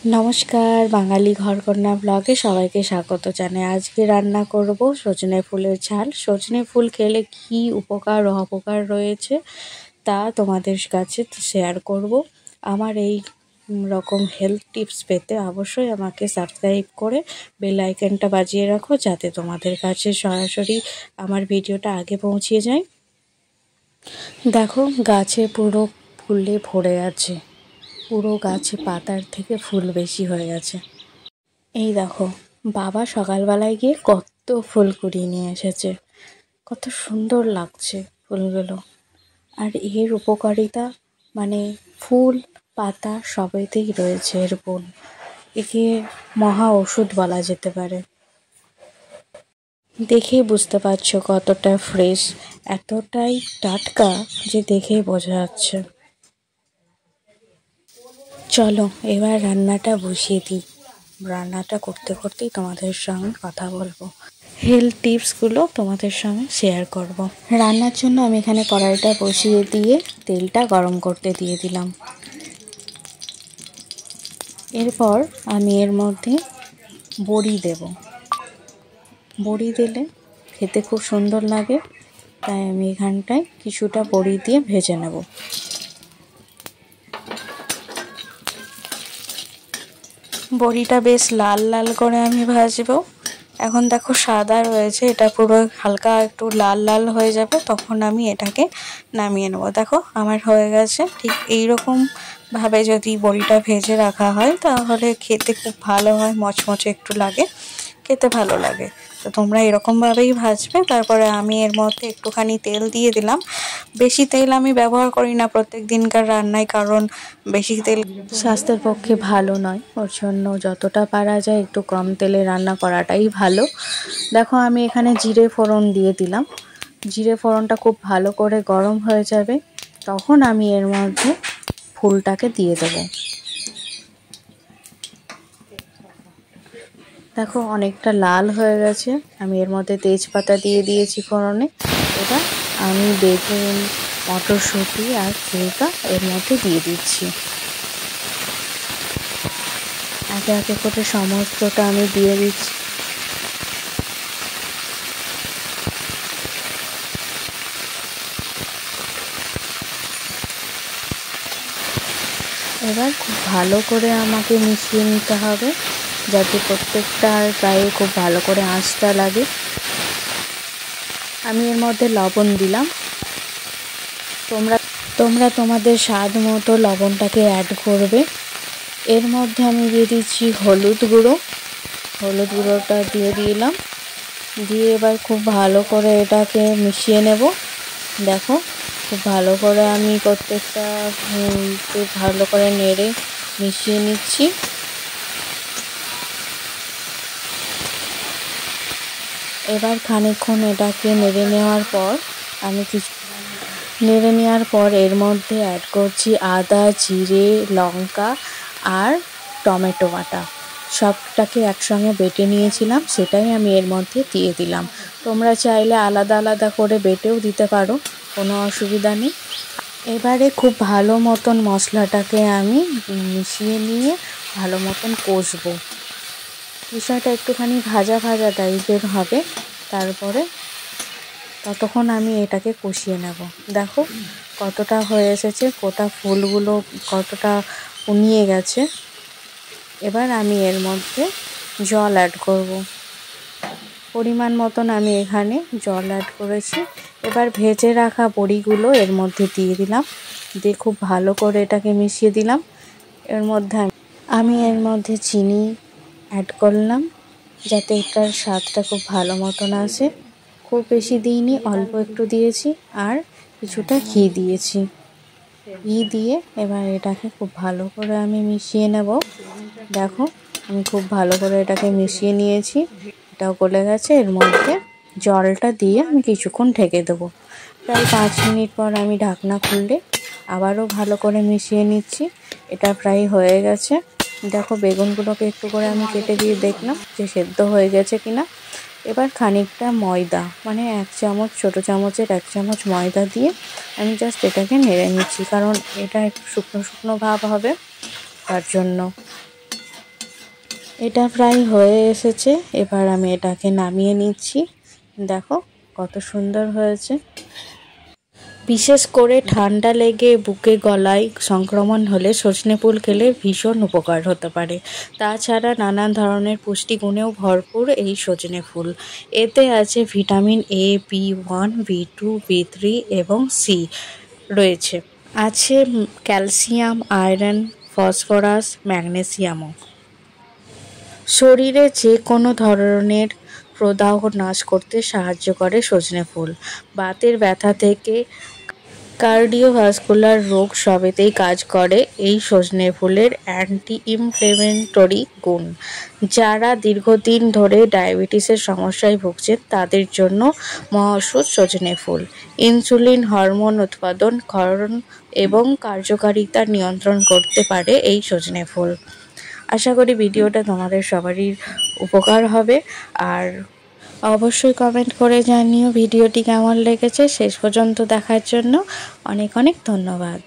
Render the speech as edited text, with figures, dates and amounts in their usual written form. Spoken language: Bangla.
নমস্কার, বাঙালি ঘরকন্যা ব্লগে সবাইকে স্বাগত জানাই। আজকে রান্না করব সজনে ফুলের ঝাল। সজনে ফুল খেলে কী উপকার ও অপকার রয়েছে তা তোমাদের কাছে শেয়ার করব। আমার এই রকম হেলথ টিপস পেতে অবশ্যই আমাকে সাবস্ক্রাইব করে বেল আইকনটা বাজিয়ে রাখো, যাতে তোমাদের কাছে সরাসরি আমার ভিডিওটা আগে পৌঁছে যায়। দেখো, গাছে পুরো ফুলে ভরে আছে, পুরো গাছে পাতার থেকে ফুল বেশি হয়ে গেছে। এই দেখো, বাবা সকালবেলায় গিয়ে কত ফুল কুড়িয়ে নিয়ে এসেছে, কত সুন্দর লাগছে ফুলগুলো। আর এর উপকারিতা মানে ফুল পাতা সবেতেই রয়েছে এর গুণ। একে মহা ওষুধ বলা যেতে পারে। দেখেই বুঝতে পারছো কতটা ফ্রেশ, এতটাই টাটকা যে দেখেই বোঝা যাচ্ছে। চলো এবার রান্নাটা বসিয়ে দিই। রান্নাটা করতে করতেই তোমাদের সঙ্গে কথা বলবো, হেলথ টিপসগুলো তোমাদের সঙ্গে শেয়ার করব। রান্নার জন্য আমি এখানে কড়াইটা বসিয়ে দিয়ে তেলটা গরম করতে দিয়ে দিলাম। এরপর আমি এর মধ্যে বড়ি দেব। বড়ি দিলে খেতে খুব সুন্দর লাগে, তাই আমি এখানটায় কিছুটা বড়ি দিয়ে ভেজে নেব। বড়িটা বেশ লাল লাল করে আমি ভাজবো। এখন দেখো সাদা রয়েছে, এটা পুরো হালকা একটু লাল লাল হয়ে যাবে, তখন আমি এটাকে নামিয়ে নেব। দেখো আমার হয়ে গেছে। ঠিক এইরকম ভাবে যদি বড়িটা ভেজে রাখা হয় তাহলে খেতে খুব ভালো হয়, মচমচে একটু লাগে, খেতে ভালো লাগে। তো তোমরা এরকমভাবেই ভাজবে। তারপরে আমি এর মধ্যে একটুখানি তেল দিয়ে দিলাম। বেশি তেল আমি ব্যবহার করি না প্রত্যেক দিনকার রান্নায়, কারণ বেশি তেল স্বাস্থ্যের পক্ষে ভালো নয়। ওর জন্য যতটা পারা যায় একটু কম তেলে রান্না করাটাই ভালো। দেখো আমি এখানে জিরে ফোড়ন দিয়ে দিলাম। জিরে ফোড়নটা খুব ভালো করে গরম হয়ে যাবে, তখন আমি এর মধ্যে ফুলটাকে দিয়ে দেবো। দেখো অনেকটা লাল হয়ে গেছে। আমি এর মধ্যে তেজপাতা দিয়ে দিয়েছি ফোড়নে। এবার আমি বেগুন, মটরশুঁটি আর ফুলটা এর মধ্যে দিয়ে দিচ্ছি। একে একে করে সমস্তটা আমি দিয়ে দিচ্ছি। এবার খুব ভালো করে আমাকে মিশিয়ে নিতে হবে, যাতে প্রত্যেকটার গায়ে খুব ভালো করে আঁচটা লাগে। আমি এর মধ্যে লবণ দিলাম। তোমরা তোমাদের স্বাদ মতো লবণটাকে অ্যাড করবে। এর মধ্যে আমি দিয়ে দিচ্ছি হলুদ গুঁড়ো। হলুদ গুঁড়োটা দিয়ে দিলাম। দিয়ে এবার খুব ভালো করে এটাকে মিশিয়ে নেব। দেখো খুব ভালো করে আমি প্রত্যেকটা খুব ভালো করে নেড়ে মিশিয়ে নিচ্ছি। এবার খানিকক্ষণ এটাকে নেড়ে নেওয়ার পর এর মধ্যে অ্যাড করছি আদা, জিরে, লঙ্কা আর টমেটো বাটা। সবটাকে একসঙ্গে বেটে নিয়েছিলাম, সেটাই আমি এর মধ্যে দিয়ে দিলাম। তোমরা চাইলে আলাদা আলাদা করে বেটেও দিতে পারো, কোনো অসুবিধা নেই। এবারে খুব ভালো মতন মশলাটাকে আমি মিশিয়ে নিয়ে ভালো মতন কষবো। বিষয়টা একটুখানি ভাজা ভাজা টাইপের হবে। তারপরে ততক্ষণ আমি এটাকে কষিয়ে নেব। দেখো কতটা হয়ে এসেছে, গোটা ফুলগুলো কতটা কমিয়ে গেছে। এবার আমি এর মধ্যে জল অ্যাড করব। পরিমাণ মতন আমি এখানে জল অ্যাড করেছি। এবার ভেজে রাখা বড়িগুলো এর মধ্যে দিয়ে দিলাম। দিয়ে খুব ভালো করে এটাকে মিশিয়ে দিলাম। আমি এর মধ্যে চিনি অ্যাড করলাম, যাতে এটার স্বাদটা খুব ভালো মতন আসে। খুব বেশি দিইনি, অল্প একটু দিয়েছি। আর কিছুটা ঘি দিয়েছি। ঘি দিয়ে এবার এটাকে খুব ভালো করে আমি মিশিয়ে নেব। দেখো আমি খুব ভালো করে এটাকে মিশিয়ে নিয়েছি। এটাও গলে গেছে। এর মধ্যে জলটা দিয়ে আমি কিছুক্ষণ ঢেকে দেবো। প্রায় 5 মিনিট পর আমি ঢাকনা খুললে আবারও ভালো করে মিশিয়ে নিচ্ছি। এটা প্রায় হয়ে গেছে। দেখো বেগুনগুলোকে একটু করে আমি কেটে দিয়ে দেখলাম যে সেদ্ধ হয়ে গেছে কিনা। এবার খানিকটা ময়দা, মানে 1 চামচ, ছোটো চামচের 1 চামচ ময়দা দিয়ে আমি জাস্ট এটাকে নেড়ে নিচ্ছি, কারণ এটা একটু শুকনো শুকনো ভাব হবে তার জন্য। এটা প্রায় হয়ে এসেছে, এবার আমি এটাকে নামিয়ে নিচ্ছি। দেখো কত সুন্দর হয়েছে। বিশেষ করে ঠান্ডা লেগে বুকে গলায় সংক্রমণ হলে সজনে ফুল খেলে ভীষণ উপকার হতে পারে। তাছাড়া নানান ধরনের পুষ্টিগুণেও ভরপুর এই সজনে ফুল। এতে আছে vitamin A, B1, B2, B3 এবং সি রয়েছে। আছে ক্যালসিয়াম, আয়রন, ফসফরাস, ম্যাগনেসিয়ামও। শরীরে যে কোনো ধরনের প্রদাহ নাশ করতে সাহায্য করে সজনে ফুল। বাতের ব্যথা থেকে কার্ডিওভাস্কুলার রোগ সবেতেই কাজ করে এই সজনে ফুলের অ্যান্টি ইনফ্লেমেটরি গুণ। যারা দীর্ঘদিন ধরে ডায়াবেটিসের সমস্যায় ভুগছেন তাদের জন্য মহাওষুধ সজনে ফুল। ইনসুলিন, হরমোন উৎপাদন, ক্ষরণ এবং কার্যকারিতা নিয়ন্ত্রণ করতে পারে এই সজনে ফুল। আশা করি ভিডিওটা তোমাদের সবারই উপকার হবে। আর অবশ্যই কমেন্ট করে জানিও ভিডিওটি কেমন লেগেছে। শেষ পর্যন্ত দেখার জন্য অনেক অনেক ধন্যবাদ।